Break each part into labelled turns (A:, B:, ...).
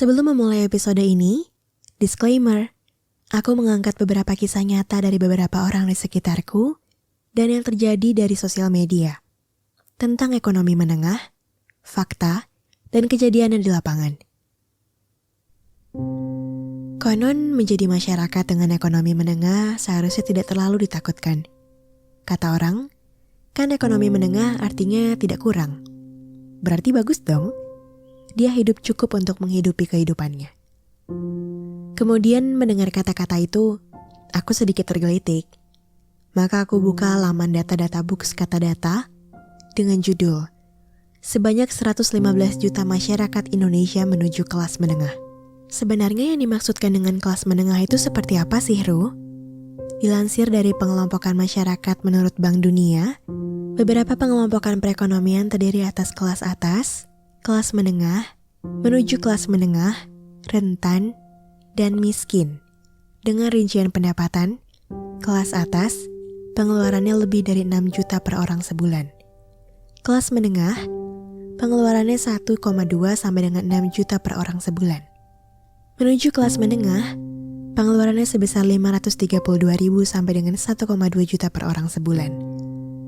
A: Sebelum memulai episode ini, disclaimer, aku mengangkat beberapa kisah nyata dari beberapa orang di sekitarku dan yang terjadi dari sosial media tentang ekonomi menengah, fakta, dan kejadian di lapangan. Konon menjadi masyarakat dengan ekonomi menengah seharusnya tidak terlalu ditakutkan. Kata orang, kan ekonomi menengah artinya tidak kurang. Berarti bagus dong. Dia hidup cukup untuk menghidupi kehidupannya. Kemudian mendengar kata-kata itu, aku sedikit tergelitik. Maka aku buka laman data-data books kata data dengan judul Sebanyak 115 juta masyarakat Indonesia menuju kelas menengah. Sebenarnya yang dimaksudkan dengan kelas menengah itu seperti apa sih, Ru? Dilansir dari pengelompokan masyarakat menurut Bank Dunia, beberapa pengelompokan perekonomian terdiri atas kelas atas, kelas menengah, menuju kelas menengah, rentan, dan miskin. Dengan rincian pendapatan, kelas atas, pengeluarannya lebih dari 6 juta per orang sebulan. Kelas menengah, pengeluarannya 1,2 sampai dengan 6 juta per orang sebulan. Menuju kelas menengah, pengeluarannya sebesar 532.000 sampai dengan 1,2 juta per orang sebulan.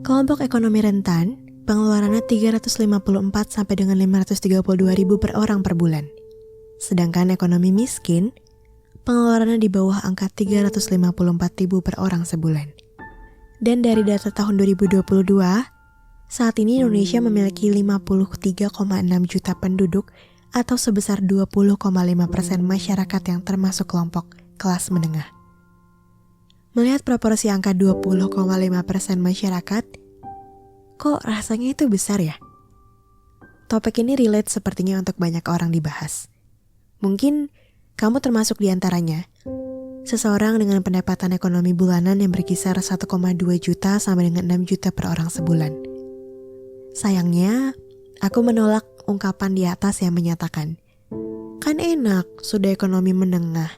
A: Kelompok ekonomi rentan, pengeluarannya 354 sampai dengan 532.000 per orang per bulan. Sedangkan ekonomi miskin, pengeluarannya di bawah angka 354.000 per orang sebulan. Dan dari data tahun 2022, saat ini Indonesia memiliki 53,6 juta penduduk atau sebesar 20,5% masyarakat yang termasuk kelompok kelas menengah. Melihat proporsi angka 20,5% masyarakat, kok rasanya itu besar ya? Topik ini relate sepertinya untuk banyak orang dibahas. Mungkin kamu termasuk di antaranya. Seseorang dengan pendapatan ekonomi bulanan yang berkisar 1,2 juta sampai dengan 6 juta per orang sebulan. Sayangnya, aku menolak ungkapan di atas yang menyatakan, kan enak, sudah ekonomi menengah.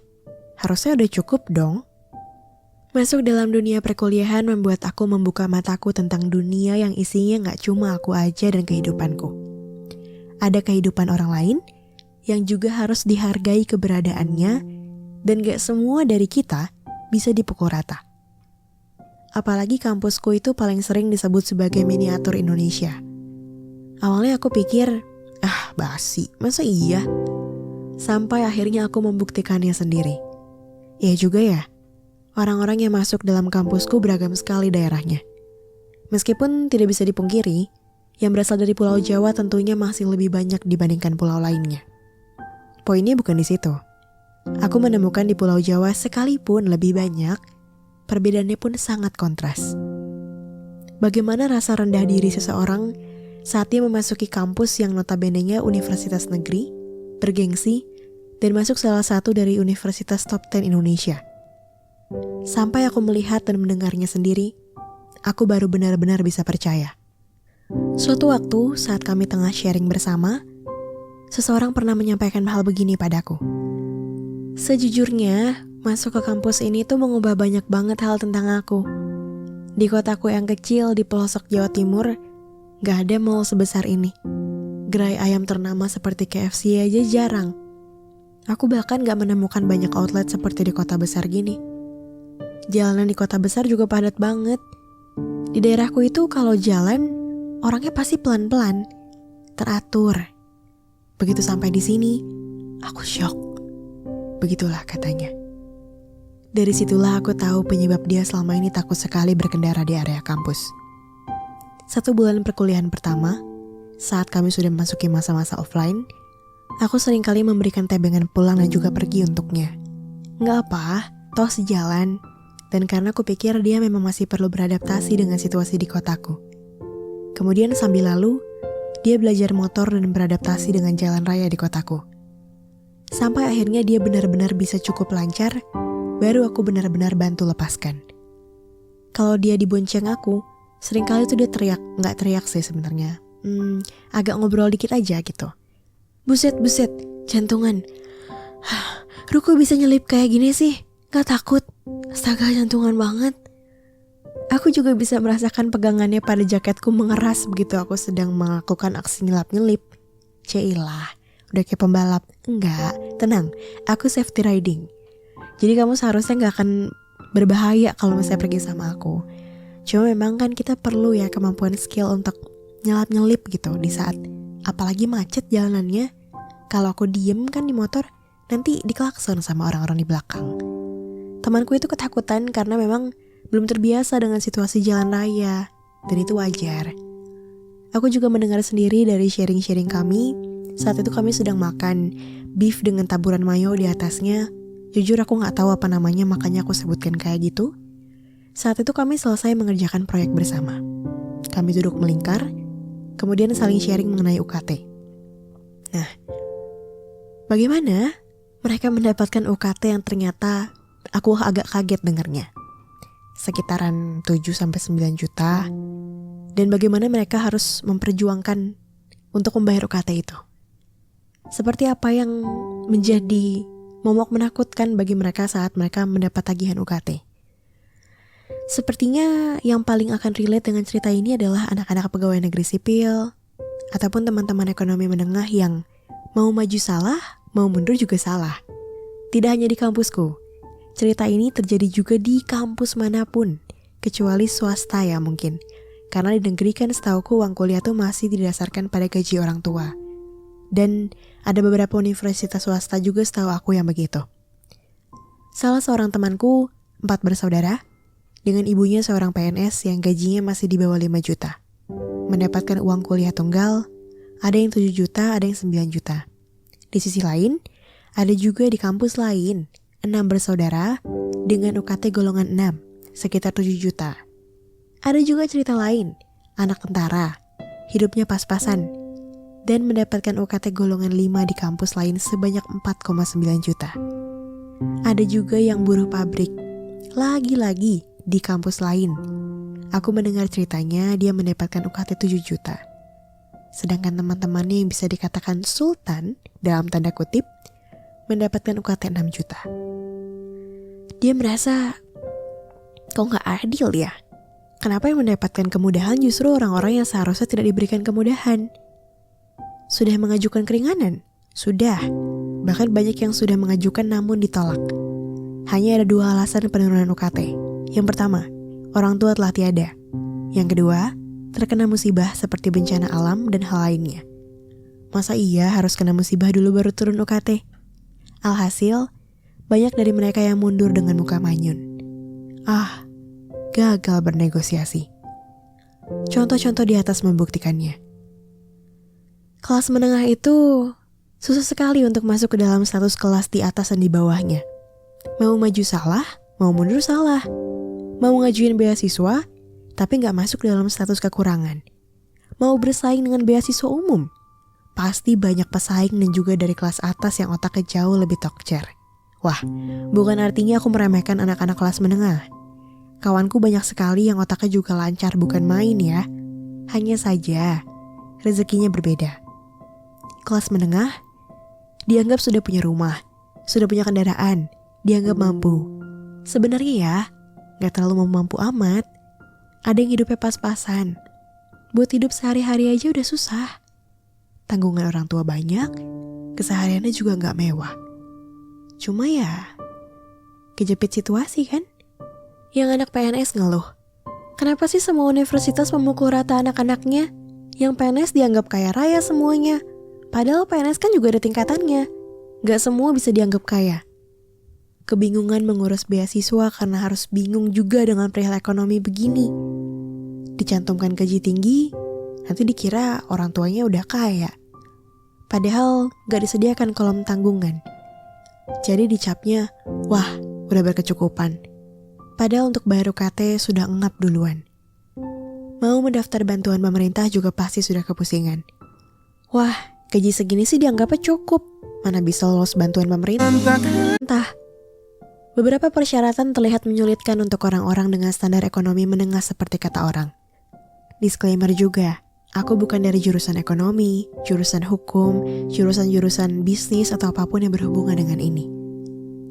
A: Harusnya udah cukup dong. Masuk dalam dunia perkuliahan membuat aku membuka mataku tentang dunia yang isinya gak cuma aku aja dan kehidupanku. Ada kehidupan orang lain yang juga harus dihargai keberadaannya dan gak semua dari kita bisa dipukul rata. Apalagi kampusku itu paling sering disebut sebagai miniatur Indonesia. Awalnya aku pikir, basi, masa iya? Sampai akhirnya aku membuktikannya sendiri. Iya juga ya. Orang-orang yang masuk dalam kampusku beragam sekali daerahnya. Meskipun tidak bisa dipungkiri, yang berasal dari Pulau Jawa tentunya masih lebih banyak dibandingkan pulau lainnya. Poinnya bukan di situ. Aku menemukan di Pulau Jawa sekalipun lebih banyak, perbedaannya pun sangat kontras. Bagaimana rasa rendah diri seseorang saat dia memasuki kampus yang notabene-nya universitas negeri, bergengsi, dan masuk salah satu dari universitas top 10 Indonesia. Sampai aku melihat dan mendengarnya sendiri, aku baru benar-benar bisa percaya. Suatu waktu saat kami tengah sharing bersama, seseorang pernah menyampaikan hal begini padaku. Sejujurnya, masuk ke kampus ini tuh mengubah banyak banget hal tentang aku. Di kotaku yang kecil di pelosok Jawa Timur, gak ada mall sebesar ini. Gerai ayam ternama seperti KFC aja jarang. Aku bahkan gak menemukan banyak outlet seperti di kota besar gini. Jalanan di kota besar juga padat banget. Di daerahku itu kalau jalan, orangnya pasti pelan-pelan, teratur. Begitu sampai di sini, aku shock. Begitulah katanya. Dari situlah aku tahu penyebab dia selama ini takut sekali berkendara di area kampus. 1 bulan perkuliahan pertama, saat kami sudah memasuki masa-masa offline, aku seringkali memberikan tebengan pulang dan juga pergi untuknya. Nggak apa, toh sejalan. Dan karena aku pikir dia memang masih perlu beradaptasi dengan situasi di kotaku. Kemudian sambil lalu, dia belajar motor dan beradaptasi dengan jalan raya di kotaku. Sampai akhirnya dia benar-benar bisa cukup lancar, baru aku benar-benar bantu lepaskan. Kalau dia dibonceng aku, seringkali tuh dia teriak, nggak teriak sih sebenarnya. Agak ngobrol dikit aja gitu. Buset, jantungan. Ruko bisa nyelip kayak gini sih? Gak takut? Astaga, jantungan banget. Aku juga bisa merasakan pegangannya pada jaketku mengeras begitu aku sedang melakukan aksi nyelap-nyelip. Cailah, udah kayak pembalap. Enggak, tenang, aku safety riding. Jadi kamu seharusnya gak akan berbahaya kalau misalnya pergi sama aku. Cuma memang kan kita perlu ya kemampuan skill untuk nyelap-nyelip gitu di saat apalagi macet jalanannya. Kalau aku diem kan di motor, nanti diklakson sama orang-orang di belakang. Temanku itu ketakutan karena memang belum terbiasa dengan situasi jalan raya, dan itu wajar. Aku juga mendengar sendiri dari sharing-sharing kami. Saat itu kami sedang makan beef dengan taburan mayo di atasnya. Jujur aku gak tahu apa namanya, makanya aku sebutkan kayak gitu. Saat itu kami selesai mengerjakan proyek bersama. Kami duduk melingkar, kemudian saling sharing mengenai UKT. Nah, bagaimana mereka mendapatkan UKT yang ternyata aku agak kaget dengarnya. Sekitaran 7-9 juta. Dan bagaimana mereka harus memperjuangkan untuk membayar UKT itu. Seperti apa yang menjadi momok menakutkan bagi mereka saat mereka mendapat tagihan UKT. Sepertinya yang paling akan relate dengan cerita ini adalah anak-anak pegawai negeri sipil ataupun teman-teman ekonomi menengah yang mau maju salah, mau mundur juga salah. Tidak hanya di kampusku, cerita ini terjadi juga di kampus manapun, kecuali swasta ya mungkin. Karena di negeri kan setauku uang kuliah tuh masih didasarkan pada gaji orang tua. Dan ada beberapa universitas swasta juga setahu aku yang begitu. Salah seorang temanku 4 bersaudara, dengan ibunya seorang PNS yang gajinya masih di bawah 5 juta. Mendapatkan uang kuliah tunggal, ada yang 7 juta, ada yang 9 juta. Di sisi lain, ada juga di kampus lain, 6 bersaudara dengan UKT golongan 6, sekitar 7 juta. Ada juga cerita lain, anak tentara, hidupnya pas-pasan, dan mendapatkan UKT golongan 5 di kampus lain sebanyak 4,9 juta. Ada juga yang buruh pabrik, lagi-lagi di kampus lain. Aku mendengar ceritanya dia mendapatkan UKT 7 juta. Sedangkan teman-temannya yang bisa dikatakan sultan, dalam tanda kutip, mendapatkan UKT 6 juta. Dia merasa, kok gak adil ya? Kenapa yang mendapatkan kemudahan justru orang-orang yang seharusnya tidak diberikan kemudahan? Sudah mengajukan keringanan? Sudah. Bahkan banyak yang sudah mengajukan namun ditolak. Hanya ada 2 alasan penurunan UKT. Yang pertama, orang tua telah tiada. Yang kedua, terkena musibah seperti bencana alam dan hal lainnya. Masa iya harus kena musibah dulu baru turun UKT? Alhasil, banyak dari mereka yang mundur dengan muka manyun. Gagal bernegosiasi. Contoh-contoh di atas membuktikannya. Kelas menengah itu susah sekali untuk masuk ke dalam status kelas di atas dan di bawahnya. Mau maju salah, mau mundur salah. Mau ngajuin beasiswa, tapi gak masuk dalam status kekurangan. Mau bersaing dengan beasiswa umum, pasti banyak pesaing dan juga dari kelas atas yang otaknya jauh lebih tokcer. Wah, bukan artinya aku meremehkan anak-anak kelas menengah. Kawanku banyak sekali yang otaknya juga lancar, bukan main ya. Hanya saja, rezekinya berbeda. Kelas menengah, dianggap sudah punya rumah, sudah punya kendaraan, dianggap mampu. Sebenarnya ya, gak terlalu mampu amat. Ada yang hidupnya pas-pasan. Buat hidup sehari-hari aja udah susah. Tanggungan orang tua banyak, kesehariannya juga gak mewah. Cuma ya, kejepit situasi kan? Yang anak PNS ngeluh, kenapa sih semua universitas memukul rata anak-anaknya? Yang PNS dianggap kaya raya semuanya. Padahal PNS kan juga ada tingkatannya. Gak semua bisa dianggap kaya. Kebingungan mengurus beasiswa karena harus bingung juga dengan perihal ekonomi begini. Dicantumkan gaji tinggi, nanti dikira orang tuanya udah kaya. Padahal gak disediakan kolom tanggungan. Jadi dicapnya, wah udah berkecukupan. Padahal untuk bayar UKT sudah engap duluan. Mau mendaftar bantuan pemerintah juga pasti sudah kepusingan. Wah, gaji segini sih dianggapnya cukup. Mana bisa lolos bantuan pemerintah? Entah. Beberapa persyaratan terlihat menyulitkan untuk orang-orang dengan standar ekonomi menengah seperti kata orang. Disclaimer juga, aku bukan dari jurusan ekonomi, jurusan hukum, jurusan-jurusan bisnis atau apapun yang berhubungan dengan ini.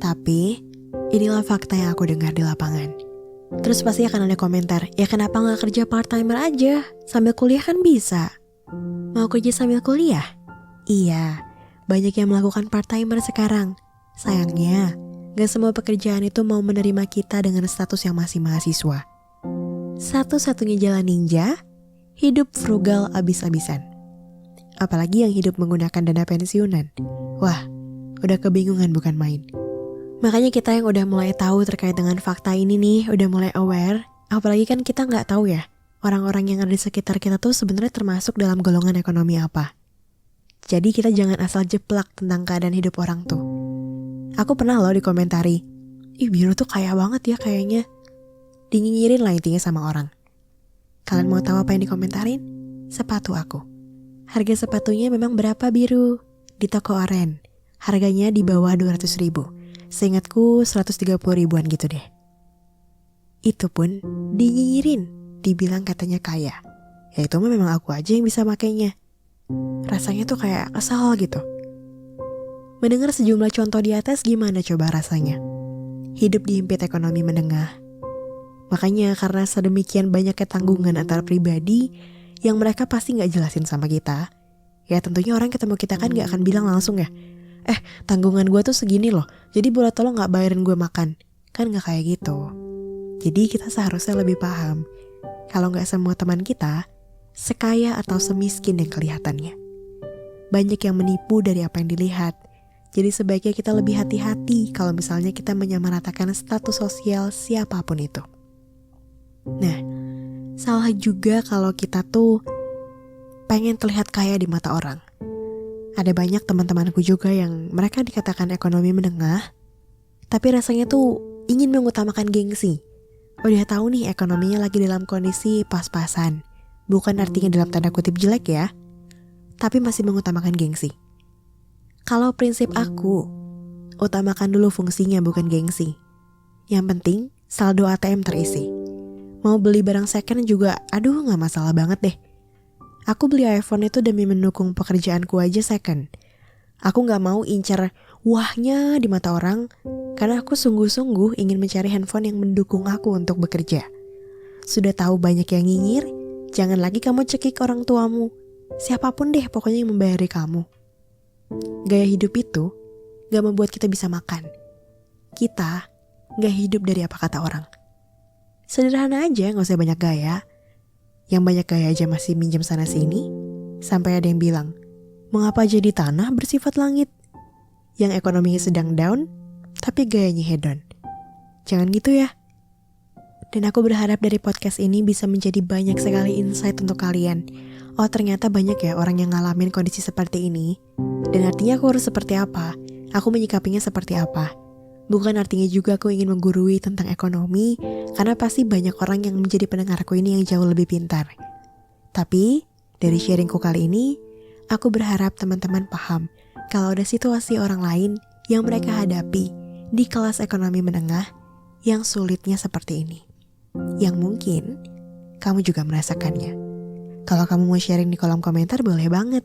A: Tapi inilah fakta yang aku dengar di lapangan. Terus pasti akan ada komentar, ya kenapa gak kerja part-timer aja? Sambil kuliah kan bisa. Mau kerja sambil kuliah? Iya, banyak yang melakukan part-timer sekarang. Sayangnya, gak semua pekerjaan itu mau menerima kita dengan status yang masih mahasiswa. Satu-satunya jalan ninja, hidup frugal abis-abisan. Apalagi yang hidup menggunakan dana pensiunan. Wah, udah kebingungan bukan main. Makanya kita yang udah mulai tahu terkait dengan fakta ini nih, udah mulai aware. Apalagi kan kita gak tahu ya, orang-orang yang ada di sekitar kita tuh sebenarnya termasuk dalam golongan ekonomi apa. Jadi kita jangan asal jeplak tentang keadaan hidup orang tuh. Aku pernah loh dikomentari, ih Biro tuh kaya banget ya kayaknya. Dinyinyirin lah intinya sama orang. Kalian mau tahu apa yang dikomentarin? Sepatu aku. Harga sepatunya memang berapa Biru? Di toko oren. Harganya di bawah 200 ribu. Seingatku 130 ribuan gitu deh. Itu pun dinyinyirin, dibilang katanya kaya. Ya itu memang aku aja yang bisa makainya. Rasanya tuh kayak kesal gitu. Mendengar sejumlah contoh di atas gimana coba rasanya? Hidup dihimpit ekonomi menengah. Makanya karena sedemikian banyaknya tanggungan antar pribadi yang mereka pasti gak jelasin sama kita. Ya tentunya orang ketemu kita kan gak akan bilang langsung ya, tanggungan gue tuh segini loh, jadi boleh tolong gak bayarin gue makan. Kan gak kayak gitu. Jadi kita seharusnya lebih paham kalau gak semua teman kita sekaya atau semiskin yang kelihatannya. Banyak yang menipu dari apa yang dilihat. Jadi sebaiknya kita lebih hati-hati kalau misalnya kita menyamaratakan status sosial siapapun itu. Nah, salah juga kalau kita tuh pengen terlihat kaya di mata orang. Ada banyak teman-temanku juga yang mereka dikatakan ekonomi menengah, tapi rasanya tuh ingin mengutamakan gengsi. Udah tahu nih ekonominya lagi dalam kondisi pas-pasan. Bukan artinya dalam tanda kutip jelek ya, tapi masih mengutamakan gengsi. Kalau prinsip aku, utamakan dulu fungsinya bukan gengsi. Yang penting saldo ATM terisi. Mau beli barang second juga, aduh gak masalah banget deh. Aku beli iPhone itu demi mendukung pekerjaanku aja second. Aku gak mau incar wahnya di mata orang, karena aku sungguh-sungguh ingin mencari handphone yang mendukung aku untuk bekerja. Sudah tahu banyak yang nyinyir, jangan lagi kamu cekik orang tuamu. Siapapun deh pokoknya yang membayari kamu. Gaya hidup itu gak membuat kita bisa makan. Kita gak hidup dari apa kata orang. Sederhana aja, gak usah banyak gaya. Yang banyak gaya aja masih minjem sana sini. Sampai ada yang bilang, mengapa jadi tanah bersifat langit? Yang ekonominya sedang down, tapi gayanya hedon. Jangan gitu ya. Dan aku berharap dari podcast ini bisa menjadi banyak sekali insight untuk kalian. Oh ternyata banyak ya orang yang ngalamin kondisi seperti ini. Dan artinya aku harus seperti apa? Aku menyikapinya seperti apa? Bukan artinya juga aku ingin menggurui tentang ekonomi, karena pasti banyak orang yang menjadi pendengarku ini yang jauh lebih pintar. Tapi dari sharingku kali ini, aku berharap teman-teman paham kalau ada situasi orang lain yang mereka hadapi di kelas ekonomi menengah yang sulitnya seperti ini. Yang mungkin kamu juga merasakannya. Kalau kamu mau sharing di kolom komentar boleh banget.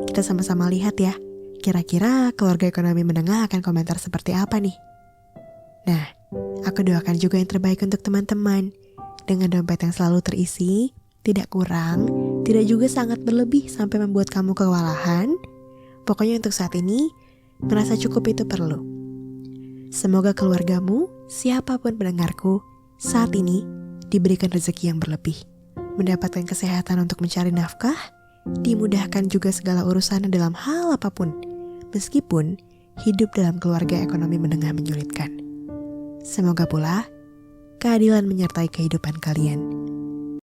A: Kita sama-sama lihat ya, kira-kira keluarga ekonomi menengah akan komentar seperti apa nih. Nah, aku doakan juga yang terbaik untuk teman-teman. Dengan dompet yang selalu terisi, tidak kurang, tidak juga sangat berlebih sampai membuat kamu kewalahan. Pokoknya untuk saat ini, merasa cukup itu perlu. Semoga keluargamu, siapapun pendengarku, saat ini diberikan rezeki yang berlebih, mendapatkan kesehatan untuk mencari nafkah, dimudahkan juga segala urusan dalam hal apapun, meskipun hidup dalam keluarga ekonomi menengah menyulitkan. Semoga pula keadilan menyertai kehidupan kalian.